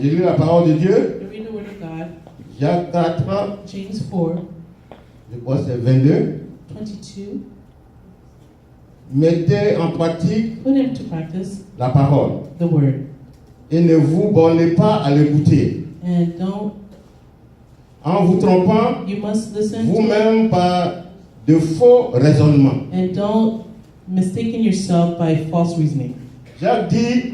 Je lis la parole de Dieu. You read the word of God. Jacques 4, James 4, je crois que c'est 22. 22. Mettez en pratique Put into practice la parole the word. et ne vous bornez pas à l'écouter And don't, en vous trompant you must listen to it. vous-même par de faux raisonnements. And don't mistaken yourself by false reasoning. Jacques dit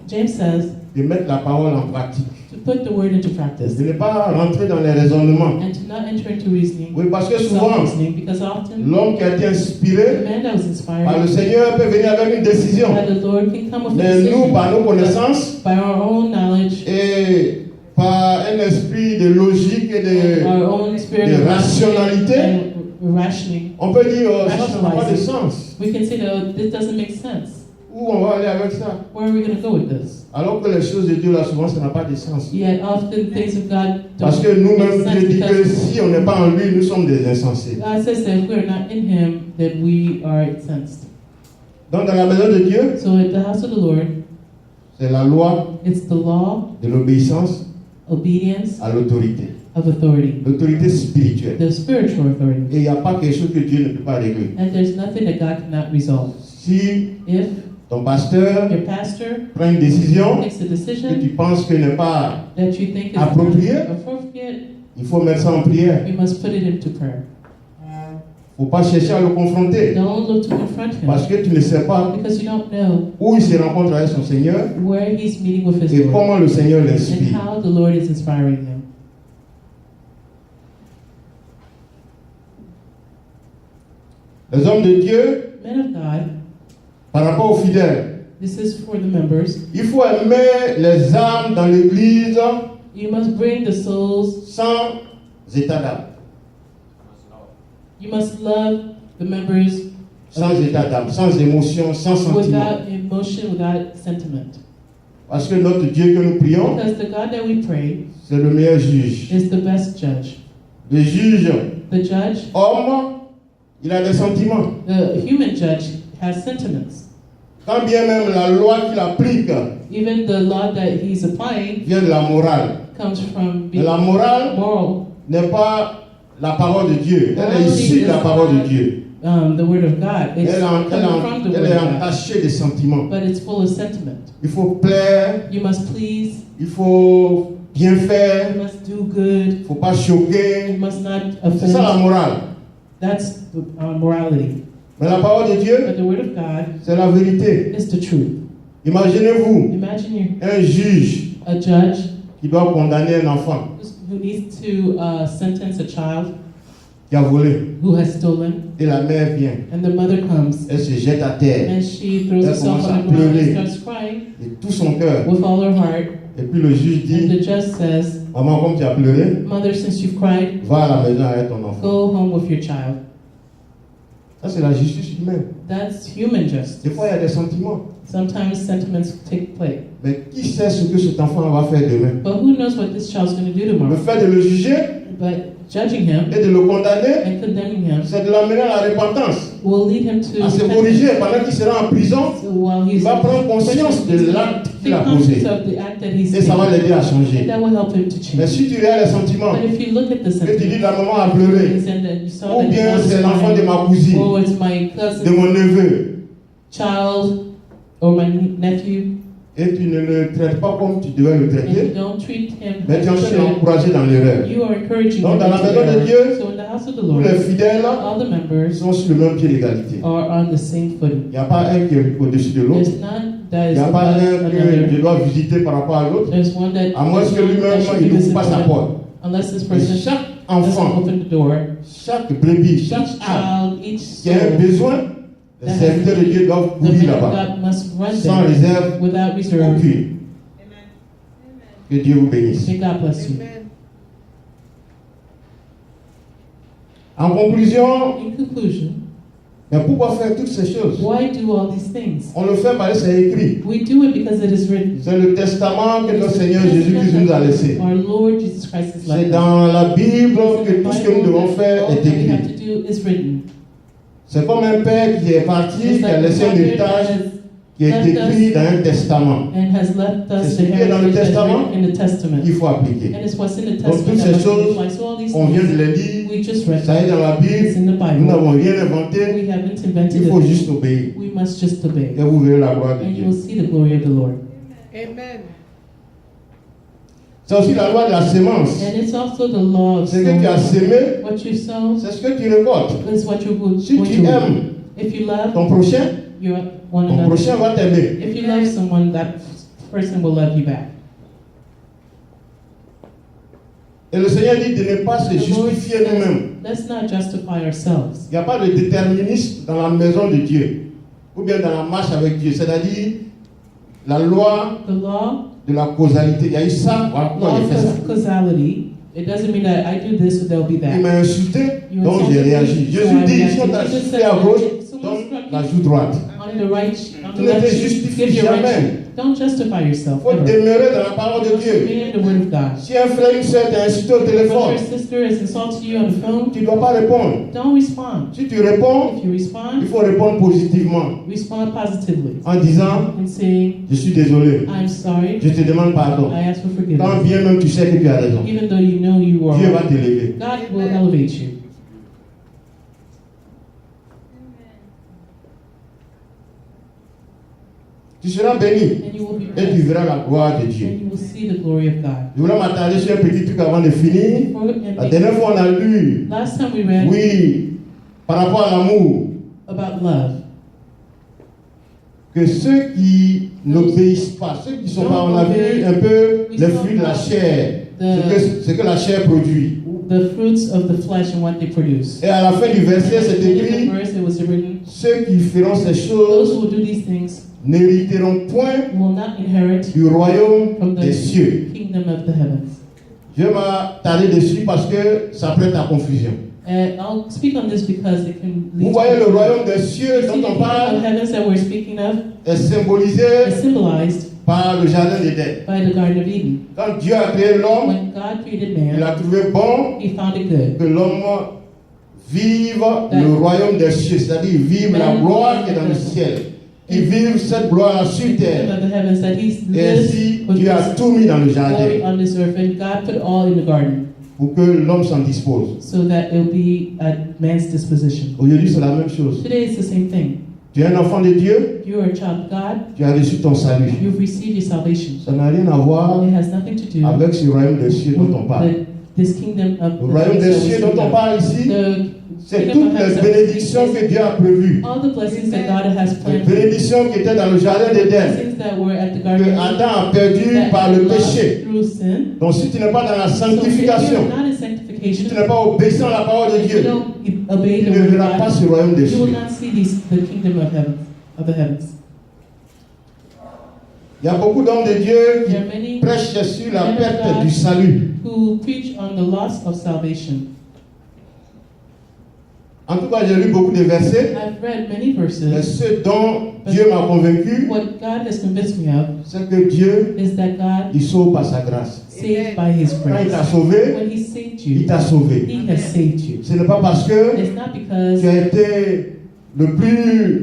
James says de mettre la parole en pratique, to put the word into practice de ne pas rentrer dans les raisonnements. and to not enter into reasoning, Oui, parce que souvent, self-reasoning, because often l'homme qui a été the inspiré man that was par le inspired Seigneur peut venir avec une décision. by the Lord can come with a Mais nous, decision, par nos but connaissances by our own knowledge, et par un esprit de logique et our own spirit de of rationalité, and rationing, on peut dire oh, ça n'a pas de sens. we can say that this doesn't make sense. Où on va aller avec ça? Where are we going to go with this? Alors que les choses de Dieu, là, souvent, ça n'a pas de sens. Yet often things of God Parce don't que nous-mêmes, make Dieu dit sense que because si on n'est pas en lui, nous sommes des insensés. God says that if we're not in Him, then we are incensed. Donc, dans la maison de Dieu, So at the house of the Lord, c'est la loi it's the law, de l'obéissance obedience à l'autorité. of authority, L'autorité spirituelle. the spiritual authority. Et il n'y a pas quelque chose que Dieu ne peut pas régler. And there's nothing that God cannot resolve. Si If ton pasteur your pastor prend une décision makes a que tu decision penses que n'est pas, that you think is appropriate, appropriate, il faut mettre ça en prière. you must put it into prayer. Il ne faut pas chercher à le confronter. Don't look to confront him Parce que tu ne sais pas because you don't know où il se rencontre avec son Seigneur where he's meeting with his et Lord comment le Seigneur and l'inspire. how the Lord is inspiring him. Les hommes de Dieu, Men of God, par rapport aux fidèles, this is for the members. il faut aimer les âmes dans l'église You must bring the souls. sans état d'âme. You must love the members Sans état d'âme, sans émotion, sans sentiment. without emotion, without sentiment. Parce que notre Dieu que nous prions, Because the God that we pray c'est le meilleur juge. is the best judge. Le juge, The judge, homme, il a des sentiments. the human judge, has sentiments. Quand bien même la loi qu'il applique Even the law that he's applying vient de la morale. comes from Mais being la morale moral. n'est pas la parole de Dieu. Elle est issue de la parole de Dieu. The word of God. It's coming from the Elle word est of God. entachée de sentiments. But it's full of sentiment. Il faut plaire, You must please. il faut bien You faire, must do good. il ne faut pas choquer. You must not C'est ça la offend. morale. That's the morality. Mais la parole de Dieu, But the word of God c'est la vérité. is the truth. Imaginez-vous Imagine un juge a judge qui doit condamner un enfant who needs to sentence a child qui a volé. who has stolen, Et la mère vient, and the mother comes elle se jette à terre and she throws Elle herself commence on à the ground pleurer. and starts crying de tout son cœur. with all her heart. Et puis le juge And dit, the judge says, maman, comme tu as pleuré, "Mother, since you've cried, va à la maison avec ton enfant. go home with your child." Ça, c'est la justice humaine. That's human justice. Des fois, il y a des sentiments. Sometimes sentiments take place. Mais qui sait ce que cet enfant va faire demain? But who knows what this child's going to do Le tomorrow? fait de le juger But judging him et de le condamner, and condemning him c'est de l'amener à la repentance, will lead him to à se repentance. corriger. Pendant qu'il sera en prison, So while il he's va prendre conscience de l'acte qu'il a posé. conscious of the act that he's Et ça va made, l'aider à changer. and that will help him to Mais change. si tu regardes les sentiments, But if you look at the que tu dis sentiments, la maman a pleuré, and that you saw ou that bien he was c'est l'enfant de crying, ma cousine, or it's my de cousin, mon neveu, child, or my nephew, et tu ne le traites pas comme tu devais le and you traiter, don't treat him mais tu as es you should, encouragé dans l'erreur. you are encouraging Donc, him dans la into maison de error. Dieu, So in the house of the Tous Lord, les fidèles all the members sont sur le même pied d'égalité. are on the same footing. Il n'y a pas un qui est au-dessus de l'autre. There's none that Il is n'y a pas above un que another. je dois visiter par rapport à l'autre. There's one that, À moins there's que one lui-même, that should il be n'ouvre pas sa visible, porte. unless this Mais person chaque doesn't enfant, open the door. chaque brebis, chaque Each âme child, each qui a un soul, besoin, les serviteurs de Dieu doivent the courir man of là-bas. God must run Sans there réserve without reserve. aucune. Que Dieu vous bénisse. May God bless you. En conclusion, In conclusion, mais pourquoi faire toutes ces choses? why do all these things? On le fait parce que c'est écrit. We do it because it is written. C'est le testament que notre Seigneur Jésus-Christ nous a laissé. Our Lord Jesus Christ has C'est left us. dans la Bible que tout ce que nous devons faire All est that we have écrit. to do is written. C'est comme un père qui est parti, It's qui a like laissé un a father héritage that qui est écrit dans un testament. and has left us C'est the ce qui est dans le heritage that's testament written in the Testament. Il faut appliquer. And it's what's in the Donc Testament toutes that ces must be choses, applied. So all these on vient de things les dire, we just read. ça est dans la It's in the Bible, nous Bible. n'avons rien inventé, We haven't invented il faut it. juste obéir. We must just obey. Et vous verrez la gloire de And you Dieu. will see the glory of the Lord. Amen. C'est aussi la loi de la sémence. And it's also the law of Ce que tu as sowing. sémé, What you sow c'est ce que tu récoltes. is what you're going Si tu to reap. aimes If you love ton prochain, your one ton another, prochain va t'aimer. if you love someone, that person will love you back. Et le Seigneur dit de ne pas se The Lord justifier says, nous-mêmes. let's not justify ourselves. Il n'y a pas de déterminisme dans la maison de Dieu, ou bien dans la marche avec Dieu. C'est-à-dire, la loi The law, de la causalité. Il y a eu ça, voilà pourquoi law j'ai fait ça. of causality, it doesn't mean that I do this, so there'll be Il that. m'a insulté, You donc insulted j'ai me, réagi. so Jésus I dit, reacted. si on t'a Jesus soufflé said, à gauche, if someone donne struck la you joue droite. on the right, on Tu the ne te left cheek, justifies give your right jamais. cheek. Don't justify yourself. Il faut Ever. demeurer dans la parole de Dieu. Remain in the word of God. Si un frère, une soeur t'a insulté au Brother téléphone, or sister has insulted you on the phone, tu ne dois pas répondre. don't respond. Si tu réponds, If you il respond, faut répondre positivement respond positively en disant, and saying, je suis désolé, I'm sorry, je te demande pardon. I ask for Quand forgiveness. bien même tu sais que tu as raison, Even though you know you are Dieu va wrong, t'élever. God will elevate you. Tu seras béni And you will be et tu blessed. verras la gloire de Dieu. And you will see the glory of God. Je voulais m'attarder sur un petit truc avant de finir. La And dernière fois, on a lu, last time we read oui, par rapport à l'amour, about love. que ceux qui n'obéissent pas, ceux qui sont pas, on a vu un peu les fruits de la chair, ce que la chair produit. The fruits of the flesh and what they produce. Et à la fin du verset, And c'est at the end of écrit, the verse, it was written, ceux qui feront ces those choses who will do these things n'hériteront point will not inherit du royaume from des the cieux. kingdom of the heavens. Je vais m'attarder dessus parce que ça prête à confusion. And I'll speak on this because it can lead Vous to voyez le confusion. royaume des You cieux see, dont the on kingdom of parle heavens that we're speaking of est symbolisé is symbolized par le jardin d'Éden. by the Garden of Eden. Quand Dieu a créé l'homme, When God created il man, a trouvé bon he found it good. que l'homme vive le royaume des cieux, c'est-à-dire vive la gloire qui est dans le ciel. Qu'il vive cette gloire sur Kingdom terre. of the heavens, that he Et lives ainsi, with Dieu a his tout mis dans le glory jardin on this earth, and God put all in the garden pour que l'homme s'en dispose. so that it'll be at man's disposition. Aujourd'hui, c'est la même chose. Today it's the same thing. Tu es un enfant de Dieu, You are a child of God. tu as reçu ton salut. You've received your salvation. Ça n'a rien à voir It has nothing to do avec ce royaume des cieux dont on parle. with this kingdom of Le the royaume des heavens that cieux we're dont on speaking parle ici, of. c'est kingdom toutes of les heavens that we're bénédictions speaking que Dieu a prévues. of, all the blessings that God has Les planned. bénédictions qui étaient dans le jardin The d'Éden, blessings that were at the que garden of Eden, Adam a perdu that par le lost péché. through sin. Donc si tu n'es pas dans la So if sanctification, you're not in si sanctification, tu n'es pas obéissant à la parole de if you Dieu, don't obey tu the ne word of verras pas God, ce royaume des you will cieux. not see the kingdom of heaven, of the heavens. Il y a beaucoup d'hommes de Dieu qui There are many prêchent sur la men of perte God du salut. who preach on the loss of salvation. En tout cas, j'ai lu beaucoup de versets, I've read many mais verses. ce dont Dieu m'a convaincu, What God has convinced me of c'est que Dieu, is that God il sauve par sa grâce. saves by His Quand il grace. t'a sauvé, When He saved il you, t'a sauvé. He has saved you. Ce n'est pas parce que It's not because tu as été le plus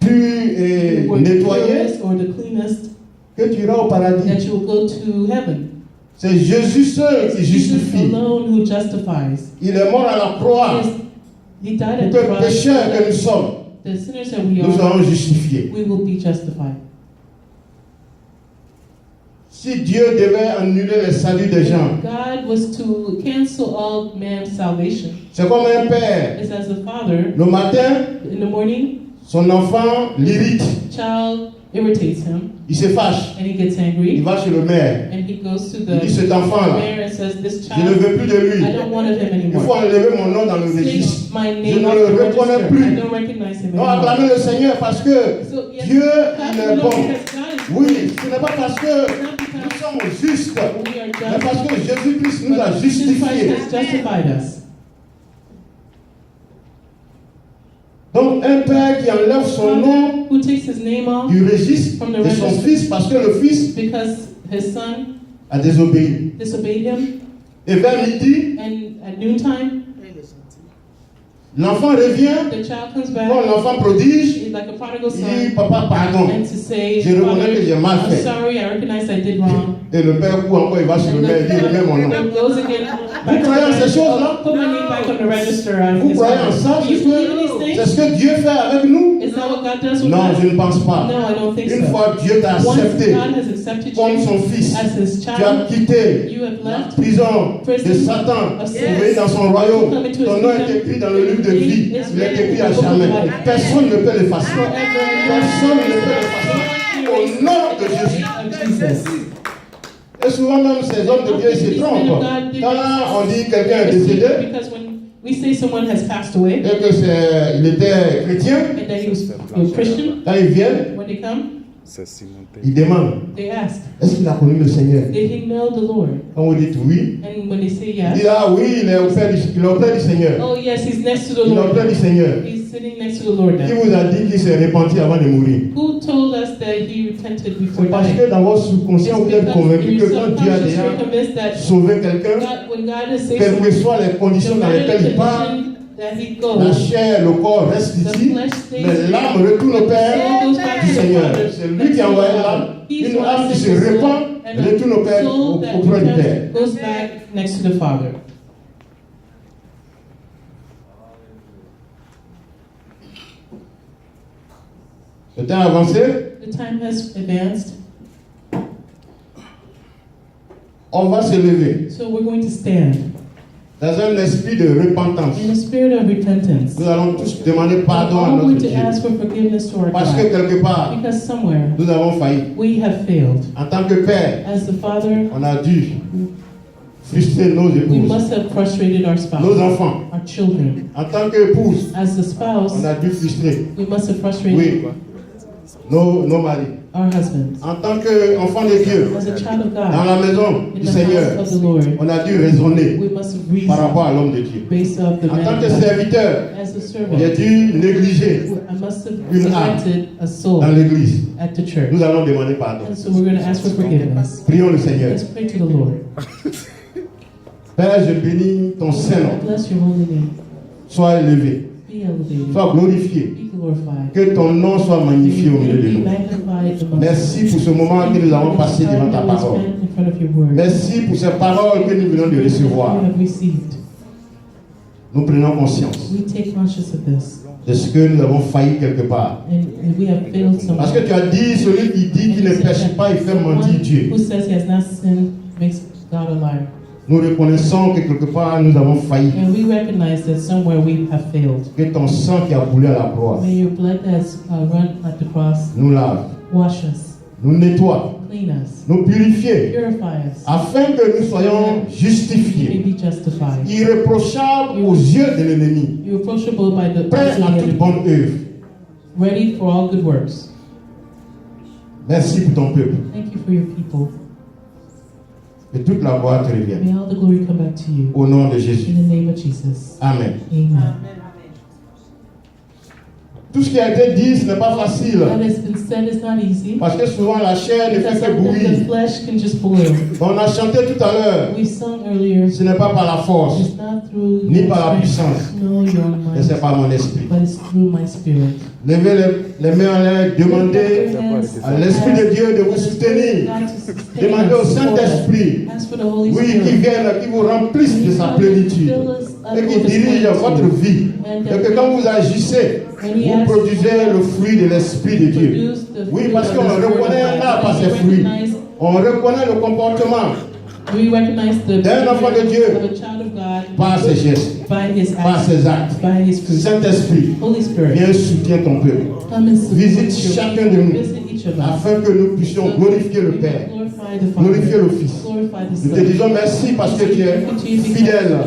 pur et you were the nettoyé purest or the cleanest que tu iras au paradis. that you will go to heaven. C'est Jésus seul qui It's Jesus justifie. alone who justifies. Il est mort à la croix He died at pour the que cross. pécheurs que nous sommes, The sinners that we nous are, serons justifiés. we will be justified. Si Dieu devait annuler le salut des gens, If God was to cancel all man's salvation, c'est comme un père. it's as a father, Le matin, in the morning, son enfant l'irrite, child irritates him, il se fâche, and he gets il angry, va chez le maire, and he goes to il the dit cet enfant-là, mayor and says, this je ne child, veux plus de lui. I don't want of him Il faut anymore. enlever mon nom dans le registre. Take my Je name ne off le the reconnais register. plus. I don't recognize him Non, anymore. acclamez le Seigneur parce que So, yes, Dieu, clap il the est Lord bon. because God is Oui, good. ce n'est pas parce que It's not nous because sommes justes, we are mais just, parce que Jésus-Christ nous a but Jesus Christ justifiés. has justified us. Donc, un père qui enlève son nom Who takes his name off du registre from the de son register fils parce que le fils because his son a désobéi. disobeyed him, Et vers midi, and at noontime, L'enfant revient, The child comes comme back. l'enfant prodige, He's like a prodigal il dit, son. papa, pardon. And to say, Je reconnais que j'ai mal I'm fait. sorry, I recognize I did wrong. Et le père ou encore il va sur le And maire et dit, remets mon nom. the goes again. Vous croyez en ces choses-là? Put my name back on the register. On Vous his croyez en file. ça? Do you believe in these C'est things? ce que Dieu fait avec nous? Is that what God does with Non, us? je ne pense pas. No, I don't think Une so. fois Dieu t'a Once accepté God has accepted comme you son fils, as his tu as child, quitté you have la left prison de Satan pour venir dans son royaume. Ton nom est écrit dans le livre de vie. Il est écrit à jamais. Personne ne peut l'effacer. Personne ne peut l'effacer. Au nom de Jésus. of Jesus. Et souvent même ces hommes de Dieu se trompent. Quand on dit que quelqu'un est décédé Because when we say someone has passed away et que il était chrétien, and that he was a Christian, quand ils viennent, when they come, ils demandent, they ask, est-ce qu'il a connu le Seigneur? did he know the Lord? Quand vous dites oui, And when they say il dit yes, ah oui, il est auprès du Seigneur. oh yes, he's next to the Il est auprès Lord. du Seigneur. He's sitting next to the Lord Qui now. vous a dit qu'il s'est repenti avant de mourir? Who told us that he repented before C'est parce dying? que dans votre subconscient, vous êtes It's convaincu because que in your quand Dieu a subconscious déjà you're convinced that sauvé quelqu'un, when God has saved quelles que someone, soient les conditions no dans matter lesquelles the il part, condition that he la goes, chair, le corps reste the ici, flesh stays mais l'âme here, retourne au the Père soul goes back du to the Seigneur. Father. C'est lui qui a envoyé l'âme, He's une the one âme qui that se sends the soul, répand, and retourne au a Père, soul that auprès du Père. repents goes back next to the Father. Le temps avancé, The time has advanced, on va se lever so we're going to stand dans un esprit de repentance. in a spirit of repentance. Nous allons tous demander We're pardon à all notre going to Dieu. ask for forgiveness to our Parce que God, quelque part, because somewhere nous avons failli. we have failed. En tant que père, As the Father, on a dû frustrer nos we épouses, must have frustrated our nos spouse, enfants. our children. En tant qu'épouse, As the spouse, on a dû frustrer, we must have frustrated oui, nos maris. our husbands. En tant qu'enfant de Dieu, As a child of dans God, la maison in du the Seigneur, house of the Lord, on a dû raisonner we must have par reasoned rapport à l'homme de Dieu. based off the En man tant of que God. serviteur, As a j'ai servant, dû négliger I must have Une âme neglected a soul dans l'église. at the church. Nous allons demander pardon. And so we're going to ask for forgiveness. Prions le Seigneur. Let's pray to the Lord. Père, je bénis ton Saint-Nom. I bless your holy name. Sois élevé, Be elevated. sois glorifié. Be glorified. Que ton nom soit magnifié au milieu de Be nous. magnified among us. Merci pour ce moment que nous avons passé devant ta parole. In front of your word. Merci pour ces paroles que nous venons de recevoir. You have received. Nous prenons conscience We take conscious of this. de ce que nous avons failli quelque part. And we have failed Parce someone. que tu as dit, celui qui dit qu'il ne pêche pas, il fait mentir Dieu. Who says he has not sinned makes God a liar. Nous reconnaissons que quelque part nous avons failli. And we recognize that somewhere we have failed. Que ton sang qui a coulé à la croix May your blood that's run at the cross nous lave, wash us, nous nettoie, clean us, nous purifie, purify us, afin que nous soyons may justifiés, be justified. irréprochables aux yeux de l'ennemi, Irreproachable by the prêts eyes of à the toute enemy, bonne œuvre. ready for all good works. Merci pour ton peuple. Thank you for your people. Que toute la gloire te revienne. May all the glory come back to you. Au nom de Jésus. In the name of Jesus. Amen. Amen. Tout ce qui a été dit, ce n'est pas facile. What has been said is not easy. Parce que souvent la chair ne Because fait que sometimes the bouillir. flesh can just boil. On a chanté tout à l'heure. We sung earlier, Ce n'est pas par la force, it's not through ni your par la strength, puissance, no, your mais mind, c'est par mon esprit. but it's through my spirit. Levez les mains en l'air, demandez à l'Esprit de Dieu de vous soutenir. Demandez au Saint-Esprit, Ask for the Holy oui, qui Spirit. vienne, qui vous remplisse de sa plénitude et qui dirige votre vie. Et que quand vous agissez, vous produisez le fruit de l'Esprit de Dieu. Oui, parce qu'on reconnaît un arbre par ses fruits. On reconnaît le comportement We recognize the d'un enfant de Dieu of a child of God par ses gestes, by his par acts, ses actes. by his fruit. Saint-Esprit, Holy Spirit, viens soutenir ton peuple. come and support Visite your chacun people. de nous, Visit each of us. afin que nous puissions glorifier le Père, Glorify the Father. glorifier le Fils. Glorify the Nous te Son. disons merci parce que tu es fidèle.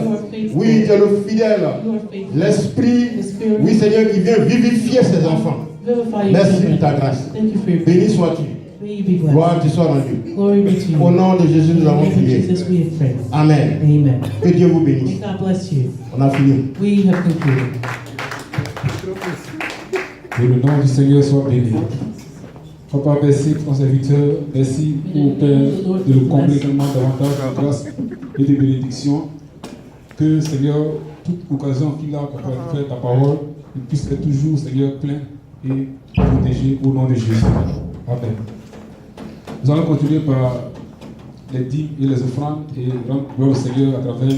Oui, tu es le fidèle. You are faithful. L'Esprit, The Spirit, oui Seigneur, qui vient vivifier ses enfants. vivify your Merci pour children. ta grâce. Thank you for your Béni faith. sois-tu. May you be blessed. Gloire te soit rendue. Glory be to you. Au nom de Jésus, In nous the avons name of prié. Jesus, we have prayed. Amen. Amen. Que Dieu vous May bénisse. God bless you. On a fini. We have concluded. Que le nom du Seigneur soit béni. Papa, merci pour ton serviteur. Merci pour Père de le combler tellement davantage de grâce et de bénédictions. Que Seigneur toute occasion qu'il a pour faire ta parole, il puisse être toujours, Seigneur, plein et protégé au nom de Jésus. Amen. Nous allons continuer par les dîmes et les offrandes et rendre gloire au Seigneur à travers